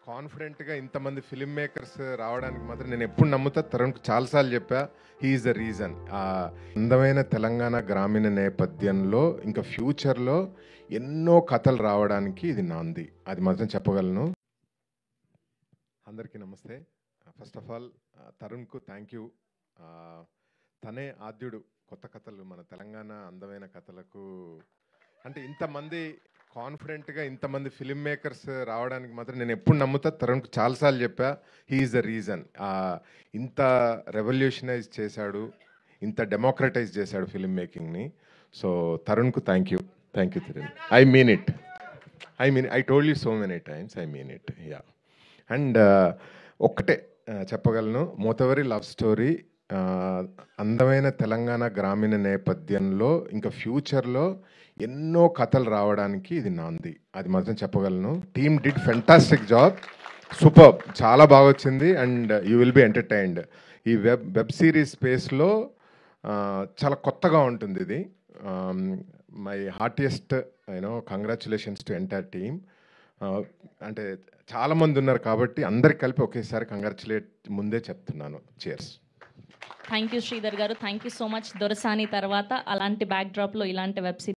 కాన్ఫిడెంట్గా ఇంతమంది film makers రావడానికి మాత్రం నేను ఎప్పుడు నమ్ముతా. తరుణ్కి చాలాసార్లు చెప్పా, హీఈస్ ద రీజన్. అందమైన తెలంగాణ గ్రామీణ నేపథ్యంలో ఇంకా ఫ్యూచర్లో ఎన్నో కథలు రావడానికి ఇది నాంది, అది మాత్రం చెప్పగలను. అందరికీ నమస్తే. ఫస్ట్ ఆఫ్ ఆల్ తరుణ్కు థ్యాంక్ యూ. తనే ఆద్యుడు కొత్త కథలు, మన తెలంగాణ అందమైన కథలకు. అంటే ఇంతమంది కాన్ఫిడెంట్గా ఇంతమంది ఫిల్మ్ మేకర్స్ రావడానికి మాత్రం నేను ఎప్పుడు నమ్ముతా. తరుణ్కి చాలాసార్లు చెప్పా, హీఈస్ ద రీజన్. ఇంత రెవల్యూషనైజ్ చేశాడు, ఇంత డెమోక్రటైజ్ చేశాడు ఫిల్మ్ మేకింగ్ని. సో తరుణ్కు thank you Tarun. I mean it. I told you so many times, I mean it. Yeah. And ఒక్కటే చెప్పగలను, మోతవరి లవ్ స్టోరీ అందమైన తెలంగాణ గ్రామీణ నేపథ్యంలో ఇంకా ఫ్యూచర్లో ఎన్నో కథలు రావడానికి ఇది నాంది, అది మాత్రం చెప్పగలను. Team did fantastic job, super, చాలా బాగా వచ్చింది. And you will be entertained. ఈ వెబ్ సిరీస్ స్పేస్లో చాలా కొత్తగా ఉంటుంది ఇది. My heartiest congratulations to entire team. అంటే చాలామంది ఉన్నారు కాబట్టి అందరికి కలిపి ఒకేసారి కంగ్రాచులేట్ ముందే చెప్తున్నాను. చేర్స్. థ్యాంక్ యూ శ్రీధర్ గారు, థ్యాంక్ యూ సో మచ్. దొరసాని తర్వాత అలాంటి బ్యాక్ డ్రాప్లో ఇలాంటి వెబ్ సిరీస్